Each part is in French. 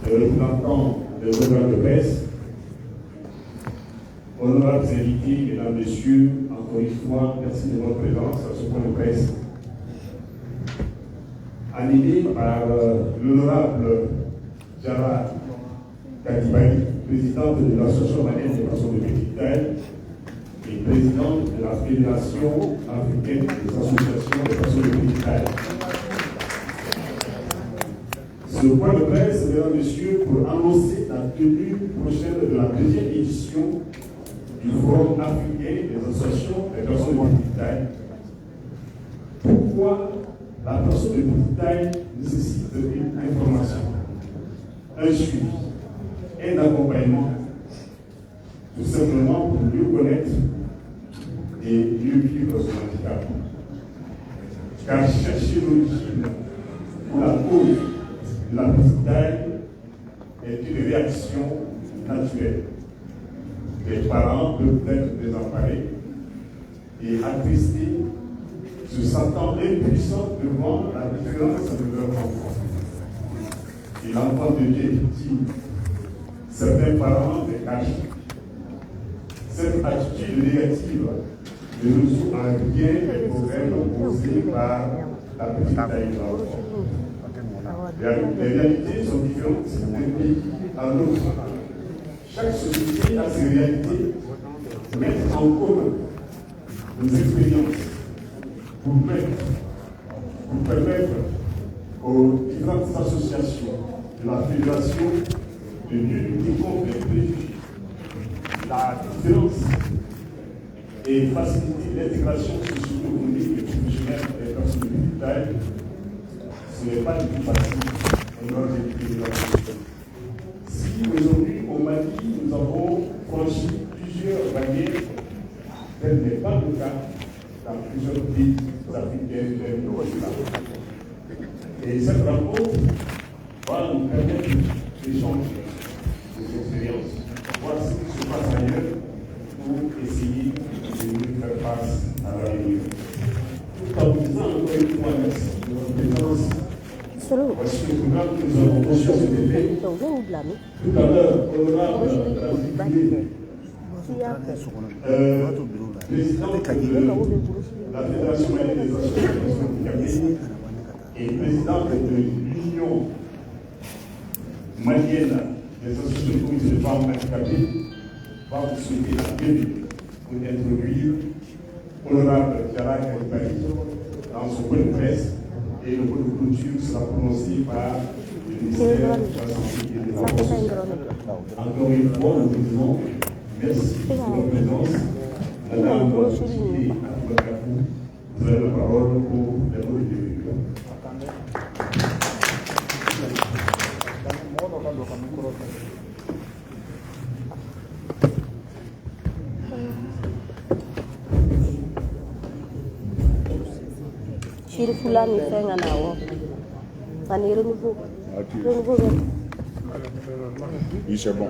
les représentants des organes de presse, honorables invités, mesdames, messieurs, encore une fois, merci de votre présence à ce point de presse. Animé par l'honorable Jara Kadibali, présidente de l'Association malienne des personnes de petite taille et présidente de la Fédération africaine des associations des personnes de petite taille. Ce point de presse, mesdames et messieurs, pour annoncer la tenue prochaine de la deuxième édition du Forum africain des associations des personnes de petite taille. Pourquoi la personne de petite taille nécessite une information, un suivi, un accompagnement, tout simplement pour mieux connaître et mieux vivre son handicap. Car chercher l'origine ou la cause de la petite taille est une réaction naturelle. Les parents peuvent être désemparés et attristés, se sentant impuissants devant la différence de leur enfant. Et l'enfant devient victime. Certains parents les cachent. Cette attitude négative ne résout en rien les problèmes posés par la petite taille de l'enfant. Les réalités sont différentes d'un pays à l'autre. Chaque société a ses réalités. Mettre en commun nos expériences pour permettre aux différentes associations de la fédération de mieux lutter contre les préjugés, la différence et faciliter l'intégration socio-économique et professionnelle des personnes de petite taille. Ce n'est pas du tout facile. On doit l'équilibrer. Si aujourd'hui au Mali nous avons franchi plusieurs barrières, tel n'est pas le cas dans plusieurs pays africains et occidentaux. Et cette rencontre va nous permettre d'échanger des expériences, voir ce qui se passe ailleurs pour essayer de mieux faire face à l'avenir. Tout en vous disant encore une fois merci de votre présence. Voici le programme que nous avons reçu ce délai. Tout à l'heure, honorable président de la Fédération malienne des associations handicapées et présidente de l'Union malienne des associations de femmes handicapées, va vous souhaiter la bienvenue pour introduire honorable Jara Kadibali dans son point de presse. Et le mot de clôture sera prononcé par le ministère de la Santé et de la Protection. Encore une fois, nous vous disons merci pour votre présence. Madame Sophie Aboubakarou, vous avez la parole pour les mots de bienvenue. Chiri fulani fenga nawo. Ani renouveau. Renouveau. Oui, c'est bon.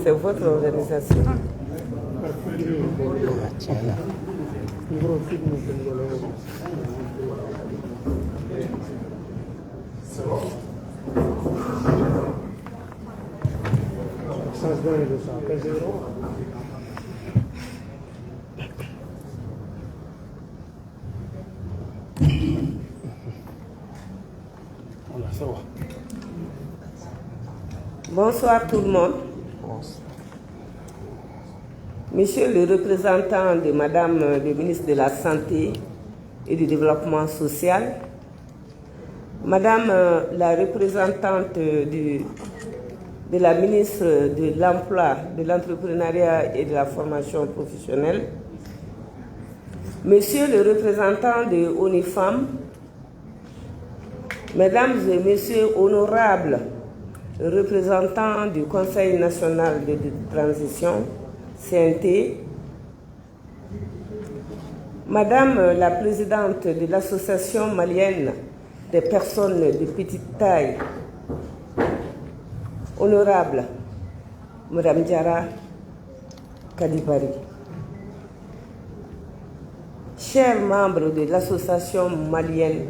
C'est votre organisation. Bonsoir tout le monde. Monsieur le représentant de Madame le ministre de la Santé et du Développement social, Madame la représentante de la ministre de l'Emploi, de l'Entrepreneuriat et de la Formation professionnelle, Monsieur le représentant de ONIFAM, Mesdames et Messieurs honorables représentants du Conseil national de transition, CNT, Madame la présidente de l'association malienne des personnes de petite taille, honorable Madame Diarra Kadibari, chers membres de l'association malienne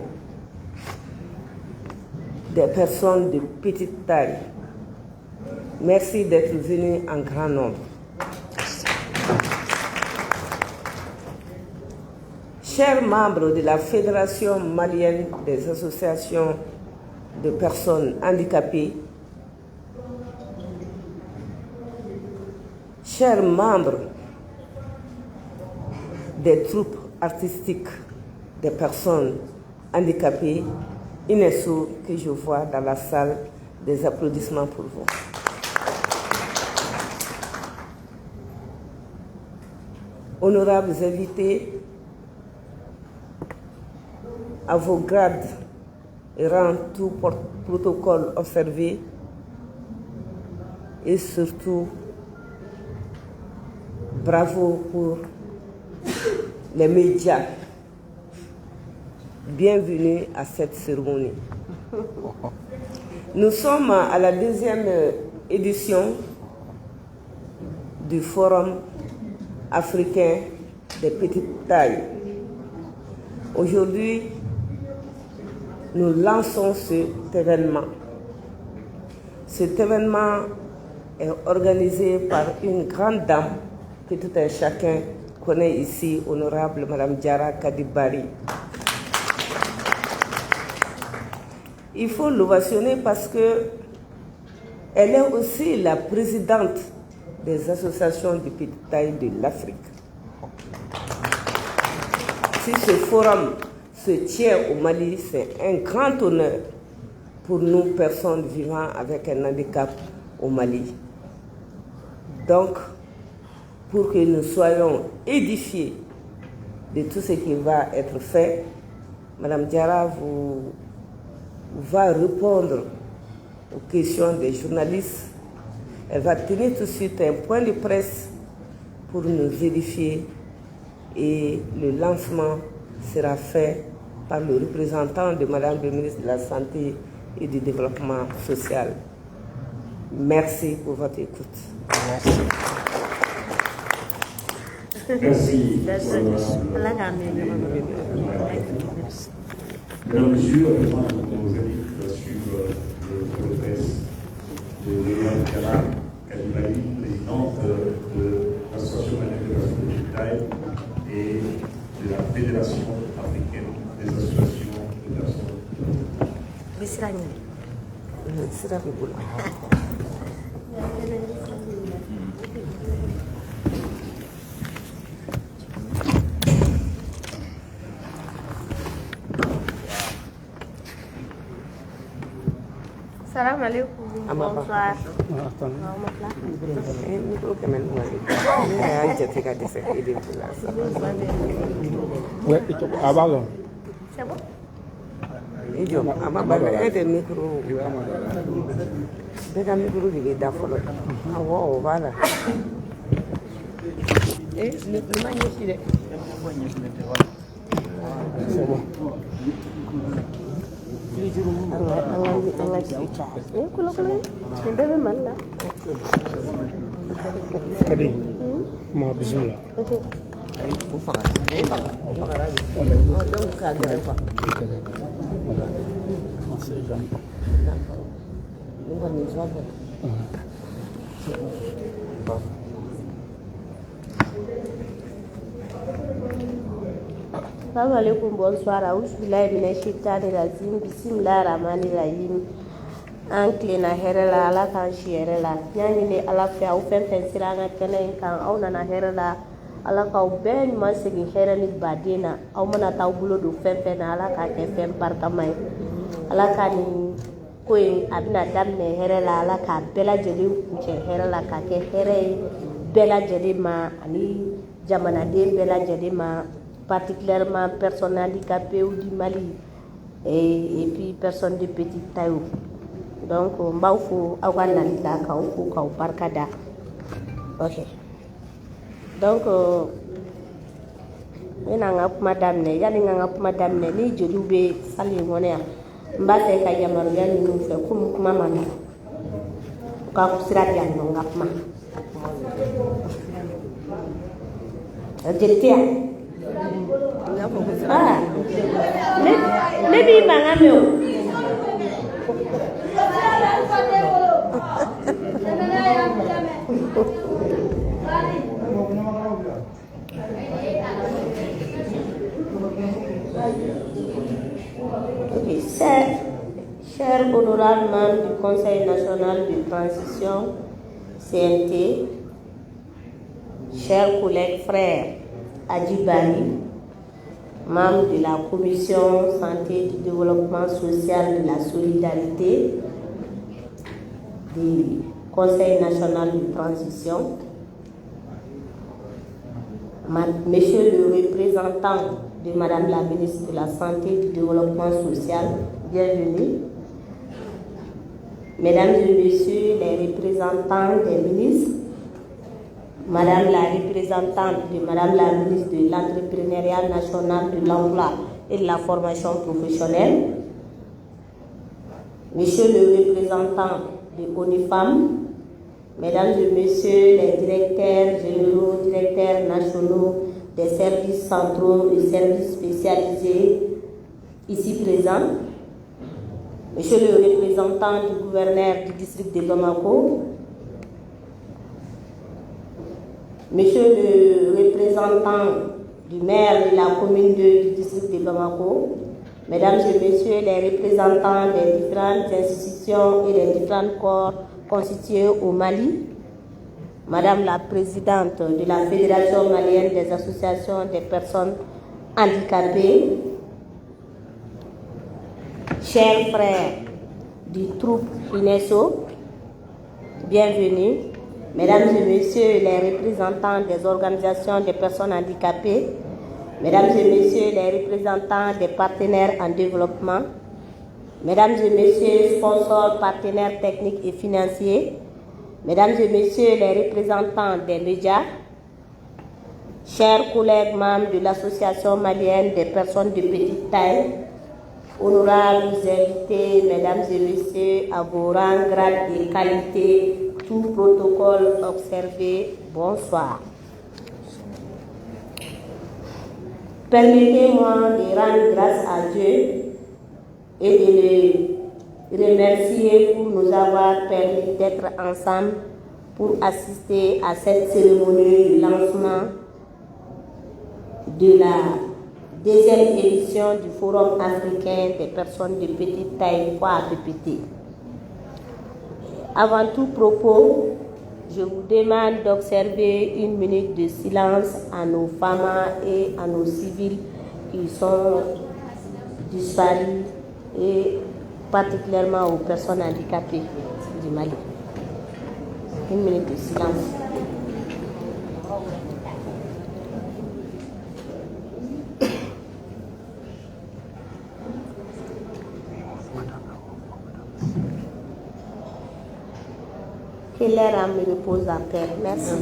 des personnes de petite taille, merci d'être venus en grand nombre. Chers membres de la Fédération malienne des associations de personnes handicapées, chers membres des troupes artistiques des personnes handicapées, INESO, que je vois dans la salle, des applaudissements pour vous. Honorables invités, à vos grades et rangs, tout protocole observé, et surtout, bravo pour les médias. Bienvenue à cette cérémonie. Nous sommes à la deuxième édition du Forum africain des petites tailles. Aujourd'hui, nous lançons cet événement. Cet événement est organisé par une grande dame que tout un chacun connaît ici, honorable Madame Diarra Kadibari. Il faut l'ovationner parce qu'elle est aussi la présidente des associations de petite taille de l'Afrique. Si ce forum se tient au Mali, c'est un grand honneur pour nous, personnes vivant avec un handicap au Mali. Donc, pour que nous soyons édifiés de tout ce qui va être fait, Madame Diarra va répondre aux questions des journalistes. Elle va tenir tout de suite un point de presse pour nous édifier et le lancement sera fait par le représentant de Madame le ministre de la Santé et du Développement social. Merci pour votre écoute. Merci. Merci. Mesdames, Messieurs, maintenant, nous vous invite à suivre le presse de Mme Diarra Kadibari, présidente de l'Association malienne des personnes de petite taille et de la Fédération africaine des associations de personnes. Salam alaikum. Bonsoir. Ouais, C'est bon? c'est bon. Kadi, ma bismillah. Salam alaikum, bonsoir. Aousbillahi minash shaitani rajim. Bismillahir rahmanir rahim. An kilenna hɛrɛ la, Ala k'an si hɛrɛ la. N y'a ɲini Ala fɛ aw fɛn fɛn sera an ka kɛnɛ in kan, aw nana hɛrɛ la. Ala k'aw bɛɛ ɲuman segin hɛrɛ ni baden na. Aw mana taa aw bolo don fɛn fɛn na, Ala k'a kɛ fɛn barikama ye. Ala ka nin ko in a bɛna daminɛ hɛrɛ la, Ala k'a bɛɛ lajɛlen kuncɛ hɛrɛ la, k'a kɛ hɛrɛ ye bɛɛ lajɛlen ma ani jamanaden bɛɛ lajɛlen ma, particulièrement personnes handicapées ou du Mali et puis personnes de petite taille. Donc, on va vous avoir la barkada. Ok. Donc, nga kuma daminɛ yani nga nga kuma daminɛ ni joliw bɛ sali in kɔnɔ yan n b'a fɛ ka yamaruya ɲini u fɛ komi kuma ma nɔgɔn u ka sira di yan nɔ n ka kuma jeli tɛ yan ne b'i mankan mɛn o. Okay, chers honorables membres du Conseil national de transition, CNT, chers collègues frères Adjibari, membres de la Commission Santé, du Développement social, de la Solidarité, du Conseil national de transition, Monsieur le représentant de Madame la ministre de la Santé et du Développement social, bienvenue. Mesdames et Messieurs les représentants des ministres, Madame la représentante de Madame la ministre de l'Entrepreneuriat national, de l'Emploi et de la formation professionnelle, Monsieur le représentant de ONUFEM, Mesdames et Messieurs les directeurs généraux, directeurs nationaux des services centraux et services spécialisés ici présents, Monsieur le représentant du gouverneur du district de Bamako, Monsieur le représentant du maire de la commune du district de Bamako, Mesdames et Messieurs les représentants des différentes institutions et des différents corps constitués au Mali, Madame la présidente de la Fédération malienne des associations des personnes handicapées, chers frères du troupe UNESCO, bienvenue. Mesdames et Messieurs les représentants des organisations des personnes handicapées, Mesdames et Messieurs les représentants des partenaires en développement, Mesdames et Messieurs sponsors, partenaires techniques et financiers, Mesdames et Messieurs les représentants des médias, chers collègues membres de l'Association malienne des personnes de petite taille, honorables invités, Mesdames et Messieurs, à vos rangs, grades et qualités, tout protocole observé, bonsoir. Permettez-moi de rendre grâce à Dieu et de le remercier pour nous avoir permis d'être ensemble pour assister à cette cérémonie de lancement de la deuxième édition du Forum africain des personnes de petite taille, FOAPPT. Avant tout propos, je vous demande d'observer une minute de silence à nos femmes et à nos civils qui sont disparus et particulièrement aux personnes handicapées du Mali. Une minute de silence. Que leur âme repose en paix. Merci.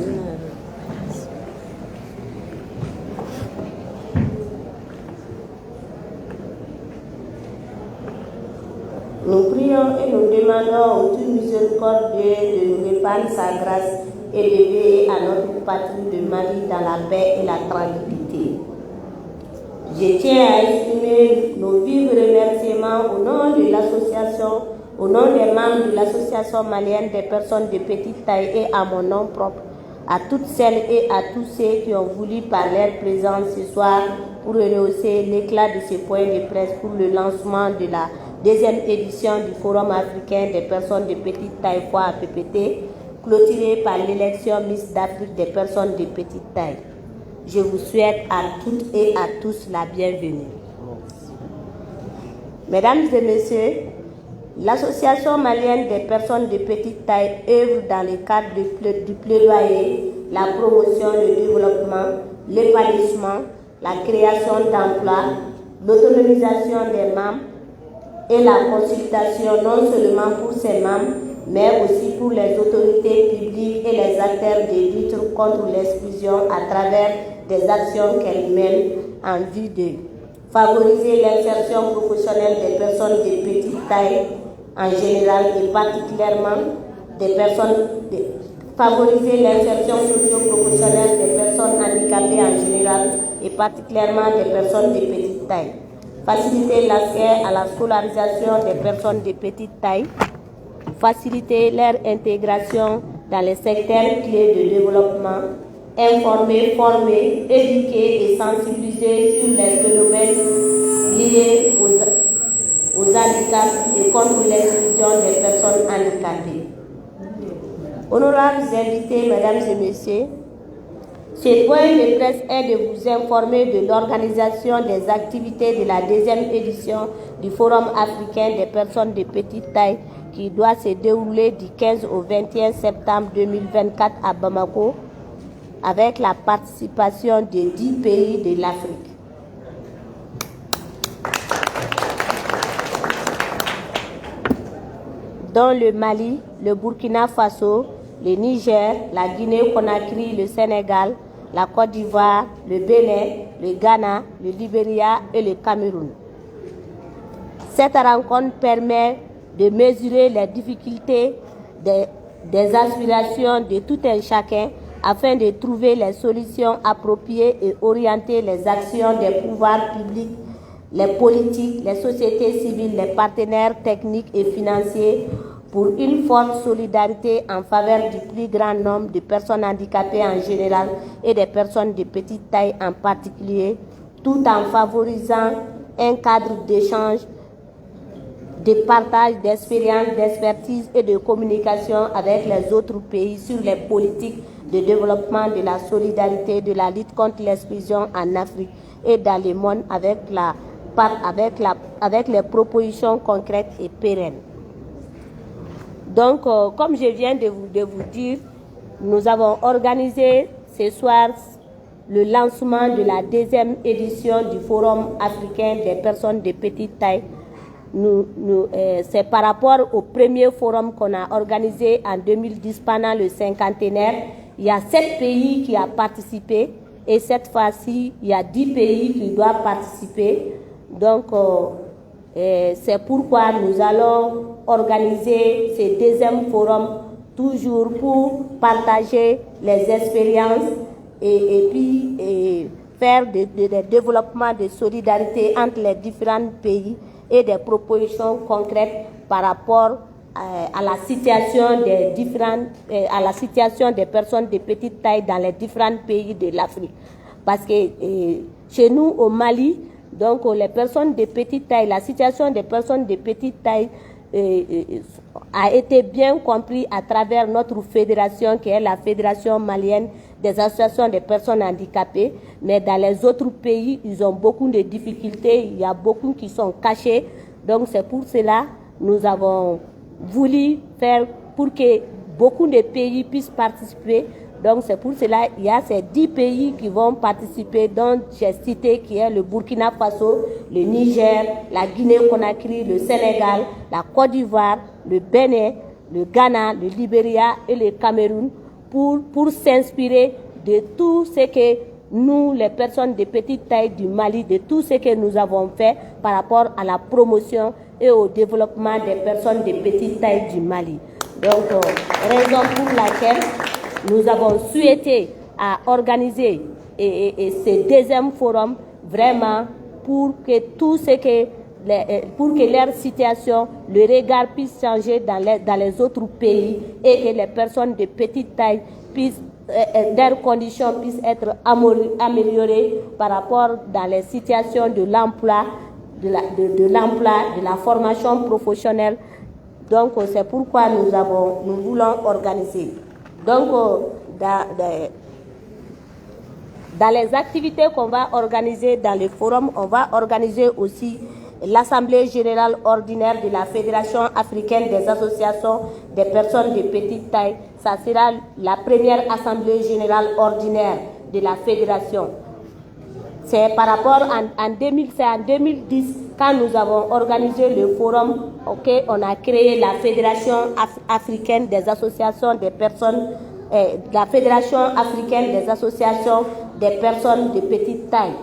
Nous prions et nous demandons au Dieu miséricordieux de nous répandre sa grâce et de veiller à notre patrie de Mali dans la paix et la tranquillité. Je tiens à exprimer nos vifs remerciements au nom de l'association, au nom des membres de l'association malienne des personnes de petite taille et à mon nom propre, à toutes celles et à tous ceux qui ont voulu par leur présence ce soir pour rehausser l'éclat de ce point de presse pour le lancement de la deuxième édition du Forum africain des personnes de petite taille FOAPPT, clôturé par l'élection Miss d'Afrique des personnes de petite taille. Je vous souhaite à toutes et à tous la bienvenue. Mesdames et messieurs, l'Association malienne des personnes de petite taille œuvre dans le cadre du plaidoyer, la promotion, le développement, l'épanouissement, la création d'emplois, l'autonomisation des membres et la consultation non seulement pour ses membres, mais aussi pour les autorités publiques et les acteurs de lutte contre l'exclusion à travers des actions qu'elles mènent en vue de favoriser l'insertion professionnelle des personnes de petite taille en général et particulièrement des personnes favoriser l'insertion socio-professionnelle des personnes handicapées en général et particulièrement des personnes de petite taille. Faciliter l'accès à la scolarisation des personnes de petite taille. Faciliter leur intégration dans les secteurs clés de développement. Informer, former, éduquer et sensibiliser sur les phénomènes liés aux handicaps et contre l'exclusion des personnes handicapées. Honorables invités, mesdames et messieurs, ce point de presse est de vous informer de l'organisation des activités de la deuxième édition du Forum africain des personnes de petite taille qui doit se dérouler du 15 au 21 septembre 2024 à Bamako avec la participation de 10 pays de l'Afrique. Dont le Mali, le Burkina Faso, le Niger, la Guinée-Conakry, le Sénégal, la Côte d'Ivoire, le Bénin, le Ghana, le Libéria et le Cameroun. Cette rencontre permet de mesurer les difficultés des aspirations de tout un chacun afin de trouver les solutions appropriées et orienter les actions des pouvoirs publics, les politiques, les sociétés civiles, les partenaires techniques et financiers pour une forte solidarité en faveur du plus grand nombre de personnes handicapées en général et des personnes de petite taille en particulier, tout en favorisant un cadre d'échange, de partage d'expériences, d'expertise et de communication avec les autres pays sur les politiques de développement, de la solidarité, de la lutte contre l'exclusion en Afrique et dans le monde avec les propositions concrètes et pérennes. Donc, comme je viens de vous dire, nous avons organisé ce soir le lancement de la deuxième édition du Forum africain des personnes de petite taille. C'est par rapport au premier forum qu'on a organisé en 2010 pendant le cinquantenaire. Il y a 7 pays qui ont participé et cette fois-ci, il y a 10 pays qui doivent participer. Donc, c'est pourquoi nous allons organiser ce deuxième forum toujours pour partager les expériences et puis faire des développements de solidarité entre les différents pays et des propositions concrètes par rapport à la situation des personnes de petite taille dans les différents pays de l'Afrique. Parce que chez nous au Mali, donc les personnes de petite taille, la situation des personnes de petite taille a été bien compris à travers notre fédération qui est la Fédération malienne des associations des personnes handicapées. Mais dans les autres pays, ils ont beaucoup de difficultés, il y a beaucoup qui sont cachés. Donc c'est pour cela que nous avons voulu faire pour que beaucoup de pays puissent participer. Donc c'est pour cela qu'il y a ces 10 pays qui vont participer, dont j'ai cité qui est le Burkina Faso, le Niger, la Guinée-Conakry, le Sénégal, la Côte d'Ivoire, le Bénin, le Ghana, le Libéria et le Cameroun pour s'inspirer de tout ce que nous, les personnes de petite taille du Mali, de tout ce que nous avons fait par rapport à la promotion et au développement des personnes de petite taille du Mali. Donc, raison pour laquelle nous avons souhaité à organiser ce deuxième forum vraiment pour que tout ce que pour que leur situation, le regard puisse changer dans les autres pays et que les personnes de petite taille puissent leurs conditions puissent être améliorées par rapport dans les situations de l'emploi, de la formation professionnelle. Donc c'est pourquoi nous voulons organiser. Donc dans les activités qu'on va organiser dans le forum, on va organiser aussi l'Assemblée générale ordinaire de la Fédération africaine des associations des personnes de petite taille. Ça sera la première Assemblée générale ordinaire de la Fédération. C'est par rapport en 2010, quand nous avons organisé le forum, on a créé la Fédération africaine des associations des personnes, la Fédération africaine des associations des personnes de petite taille.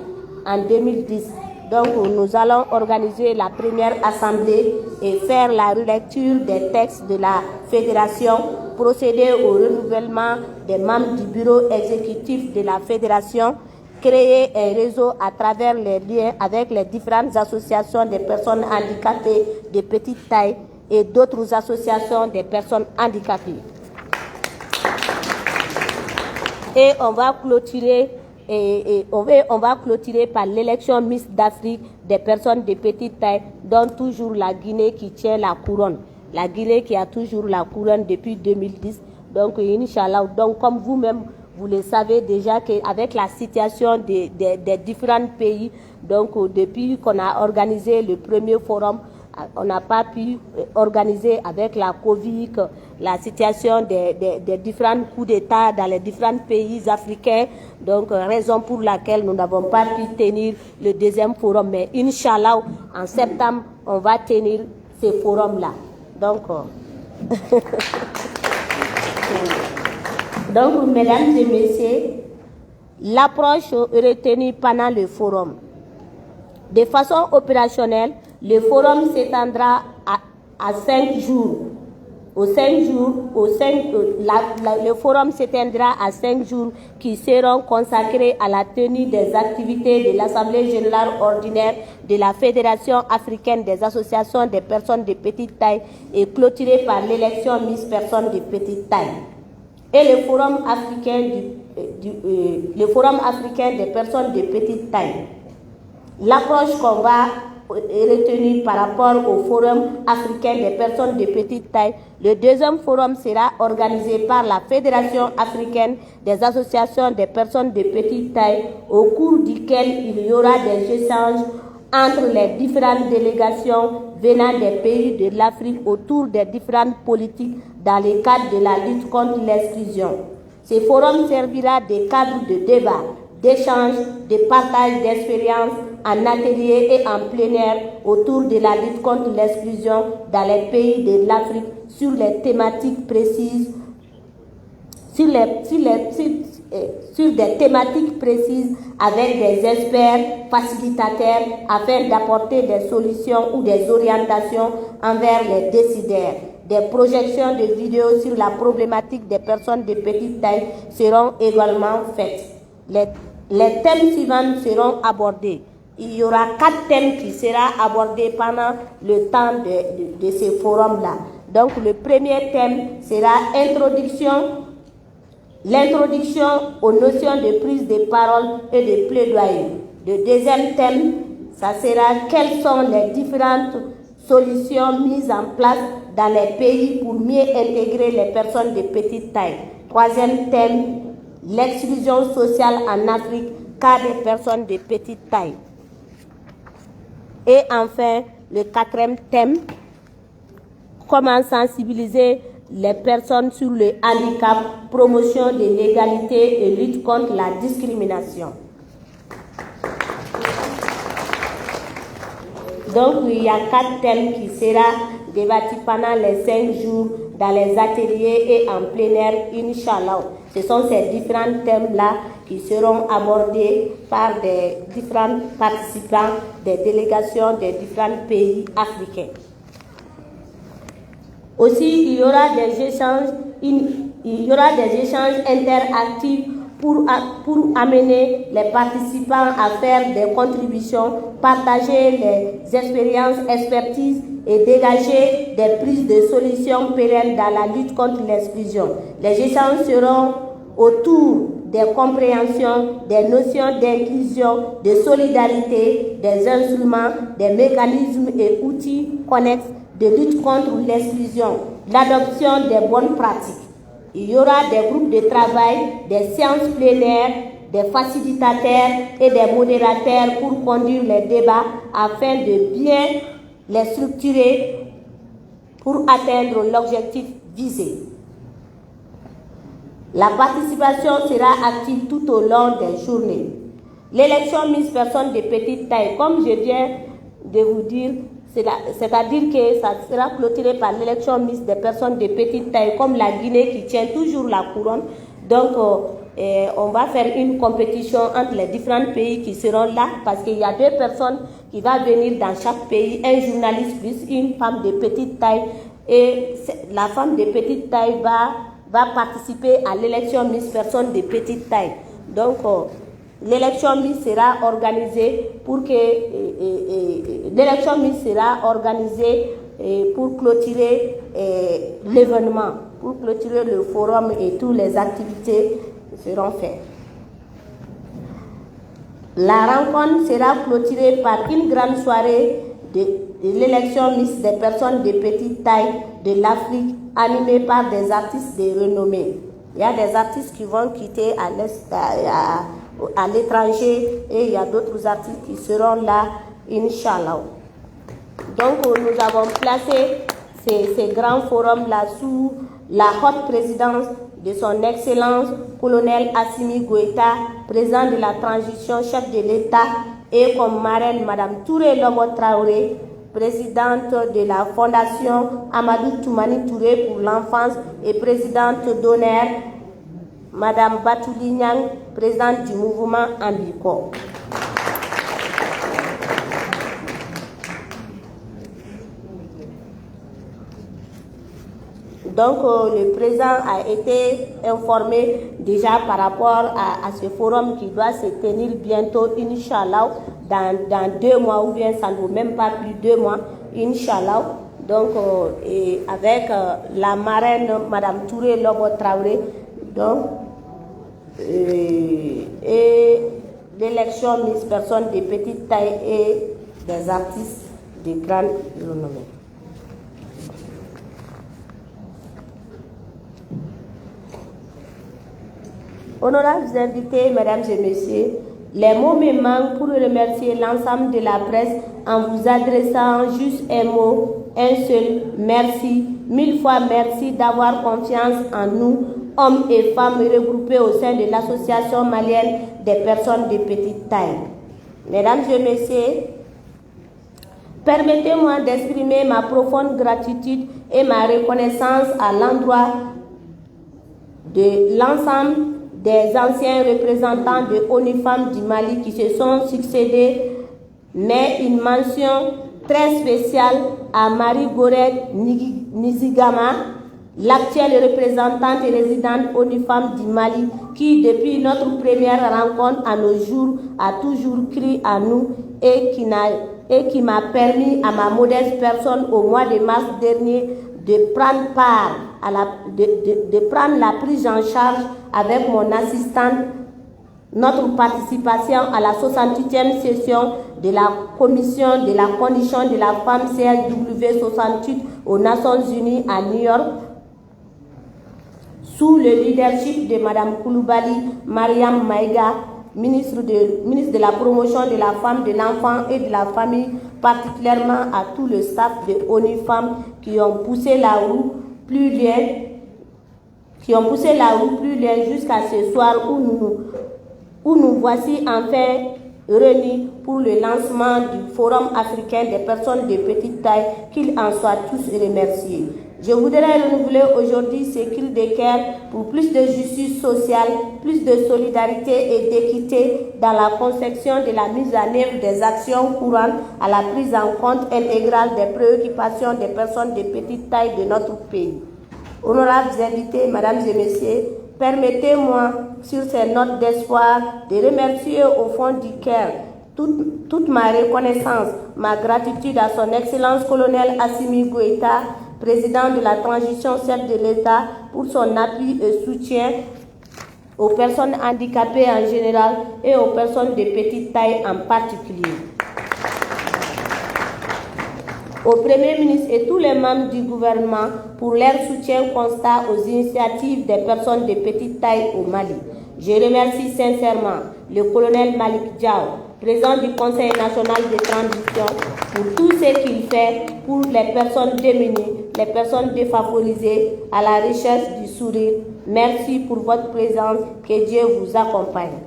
en 2010. Donc nous allons organiser la première assemblée et faire la relecture des textes de la fédération, procéder au renouvellement des membres du bureau exécutif de la fédération, créer un réseau à travers les liens avec les différentes associations des personnes handicapées de petite taille et d'autres associations des personnes handicapées. Et on va clôturer on va clôturer par l'élection Miss d'Afrique des personnes de petite taille, dont toujours la Guinée qui tient la couronne. La Guinée qui a toujours la couronne depuis 2010. Donc, Inch'Allah, donc comme vous-même, vous le savez déjà qu'avec la situation des différents pays, donc depuis qu'on a organisé le premier forum, on n'a pas pu organiser avec la Covid, la situation des différents coups d'État dans les différents pays africains. Donc, raison pour laquelle nous n'avons pas pu tenir le deuxième forum. Mais Inch'Allah, en septembre, on va tenir ce forum-là. Donc, mesdames et messieurs, l'approche retenue pendant le forum. De façon opérationnelle, le forum s'étendra à 5 jours. Le forum s'étendra à 5 jours qui seront consacrés à la tenue des activités de l'Assemblée générale ordinaire de la Fédération africaine des associations des personnes de petite taille et clôturés par l'élection Miss Personnes de petite taille. Et le forum africain des personnes de petite taille. L'approche qu'on va retenir par rapport au forum africain des personnes de petite taille, le deuxième forum sera organisé par la Fédération africaine des associations des personnes de petite taille, au cours duquel il y aura des échanges entre les différentes délégations venant des pays de l'Afrique autour des différentes politiques dans le cadre de la lutte contre l'exclusion. Ce forum servira de cadre de débat, d'échange, de partage d'expériences en atelier et en plein air autour de la lutte contre l'exclusion dans les pays de l'Afrique sur les thématiques précises, sur des thématiques précises avec des experts facilitateurs afin d'apporter des solutions ou des orientations envers les décideurs. Des projections de vidéos sur la problématique des personnes de petite taille seront également faites. Les thèmes suivants seront abordés. Il y aura 4 thèmes qui seront abordés pendant le temps de ce forum-là. Donc, le premier thème sera l'introduction aux notions de prise de parole et de plaidoyer. Le deuxième thème, ça sera quelles sont les différentes solutions mises en place dans les pays pour mieux intégrer les personnes de petite taille. Troisième thème, l'exclusion sociale en Afrique, cas des personnes de petite taille. Et enfin, le quatrième thème, comment sensibiliser les personnes sur le handicap, promotion de l'égalité et lutte contre la discrimination. Donc, il y a 4 thèmes qui seront débattus pendant les 5 jours dans les ateliers et en plein air, Inch'Allah. Ce sont ces différents thèmes-là qui seront abordés par des différents participants des délégations des différents pays africains. Aussi, il y aura des échanges interactifs pour amener les participants à faire des contributions, partager les expériences, expertises et dégager des prises de solutions pérennes dans la lutte contre l'exclusion. Les échanges seront autour des compréhensions, des notions d'inclusion, de solidarité, des instruments, des mécanismes et outils connexes de lutte contre l'exclusion, l'adoption des bonnes pratiques. Il y aura des groupes de travail, des séances plénières, des facilitateurs et des modérateurs pour conduire les débats afin de bien les structurer pour atteindre l'objectif visé. La participation sera active tout au long des journées. L'élection Miss Personnes de petite taille, comme je viens de vous dire, c'est-à-dire que ça sera clôturé par l'élection Miss des personnes de petite taille, comme la Guinée qui tient toujours la couronne. Donc, Et on va faire une compétition entre les différents pays qui seront là parce qu'il y a 2 personnes qui vont venir dans chaque pays, un journaliste plus une femme de petite taille. Et la femme de petite taille va participer à l'élection Miss Personne de petite taille. Donc, l'élection Miss sera organisée pour clôturer l'événement, pour clôturer le forum et toutes les activités seront faites. La rencontre sera clôturée par une grande soirée de l'élection Miss des personnes de petite taille de l'Afrique, animée par des artistes de renommée. Il y a des artistes qui vont quitter à l'étranger et il y a d'autres artistes qui seront là, Inch'Allah. Donc nous avons placé ces grands forums-là sous la haute présidence de son Excellence colonel Assimi Goïta, président de la transition, chef de l'État, et comme marraine Madame Touré Lobo Traoré, présidente de la Fondation Amadou Toumani Touré pour l'enfance et présidente d'honneur Madame Batouli Niang, présidente du mouvement Ambiko. Donc, le président a été informé déjà par rapport à ce forum qui doit se tenir bientôt, Inch'Allah, dans 2 mois, ou bien ça ne vaut même pas plus de 2 mois, Inch'Allah. Donc, et avec la marraine, Madame Touré Lobo Traoré, donc, et l'élection Miss Personne de petite taille et des artistes de grande renommée. Honorables invités, mesdames et messieurs, les mots me manquent pour remercier l'ensemble de la presse en vous adressant juste un mot, un seul, merci, 1000 fois merci d'avoir confiance en nous, hommes et femmes regroupés au sein de l'association malienne des personnes de petite taille. Mesdames et messieurs, permettez-moi d'exprimer ma profonde gratitude et ma reconnaissance à l'endroit de l'ensemble des anciens représentants de ONU Femmes du Mali qui se sont succédés, mais une mention très spéciale à Marie Gorette Nizigama, l'actuelle représentante et résidente ONU Femmes du Mali, qui depuis notre première rencontre à nos jours a toujours cru à nous et qui m'a permis à ma modeste personne au mois de mars dernier de prendre part à de prendre la prise en charge avec mon assistante notre participation à la 68e session de la Commission de la condition de la femme CSW 68 aux Nations Unies à New York, sous le leadership de Mme Koulibaly Mariam Maïga, ministre de la promotion de la femme, de l'enfant et de la famille, particulièrement à tout le staff de ONU Femmes qui ont poussé la roue plus loin jusqu'à ce soir où nous voici enfin réunis pour le lancement du Forum africain des personnes de petite taille, qu'ils en soient tous remerciés. Je voudrais renouveler aujourd'hui ce cri de cœur pour plus de justice sociale, plus de solidarité et d'équité dans la conception de la mise en œuvre des actions courantes à la prise en compte intégrale des préoccupations des personnes de petite taille de notre pays. Honorables invités, mesdames et messieurs, permettez-moi, sur ces notes d'espoir, de remercier au fond du cœur toute ma reconnaissance, ma gratitude à son Excellence colonel Assimi Goïta, président de la transition, chef de l'État, pour son appui et soutien aux personnes handicapées en général et aux personnes de petite taille en particulier. Au Premier ministre et tous les membres du gouvernement pour leur soutien constant aux initiatives des personnes de petite taille au Mali. Je remercie sincèrement le colonel Malik Diaw, président du Conseil national de transition, pour tout ce qu'il fait pour les personnes démunies, les personnes défavorisées, à la recherche du sourire. Merci pour votre présence, que Dieu vous accompagne.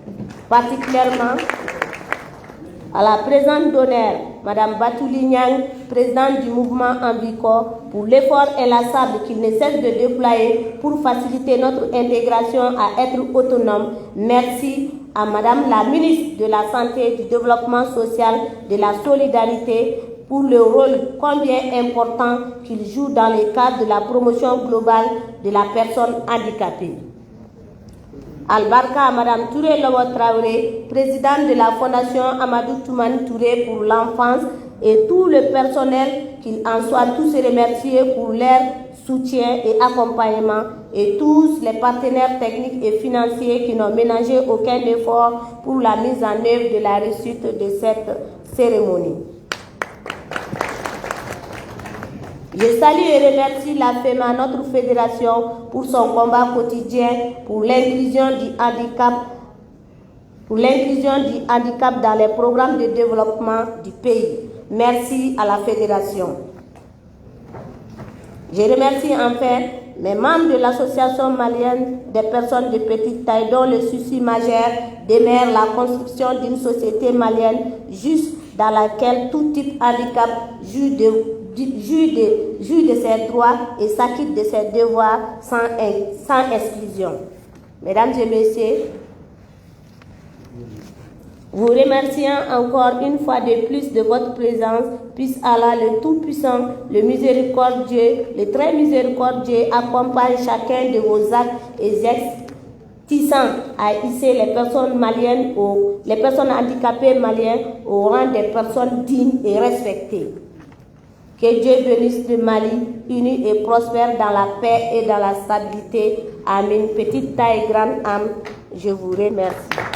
Particulièrement à la présente d'honneur, Mme Batouli Niang, président du mouvement Ambicor, pour l'effort inlassable qu'il ne cesse de déployer pour faciliter notre intégration à être autonome. Merci à Madame la ministre de la Santé, du Développement social, de la Solidarité, pour le rôle combien important qu'il joue dans le cadre de la promotion globale de la personne handicapée. Albarka à Madame Touré Lobo Traoré, présidente de la Fondation Amadou Toumani Touré pour l'enfance, et tout le personnel, qu'ils en soient tous remerciés pour leur soutien et accompagnement, et tous les partenaires techniques et financiers qui n'ont ménagé aucun effort pour la mise en œuvre de la réussite de cette cérémonie. Je salue et remercie la FEMA, notre fédération, pour son combat quotidien pour l'inclusion du handicap dans les programmes de développement du pays. Merci à la fédération. Je remercie enfin les membres de l'association malienne des personnes de petite taille dont le souci majeur demeure la construction d'une société malienne juste dans laquelle tout type de handicap jouit de ses droits et s'acquitte de ses devoirs sans exclusion. Mesdames et messieurs, vous remerciant encore une fois de plus de votre présence, puisse Allah le Tout-Puissant, le Miséricordieux, le Très Miséricordieux accompagne chacun de vos actes et gestes tissant à hisser les personnes maliennes, les personnes handicapées maliennes au rang des personnes dignes et respectées. Que Dieu bénisse le Mali, uni et prospère dans la paix et dans la stabilité. Amen. Petite taille, grande âme, je vous remercie.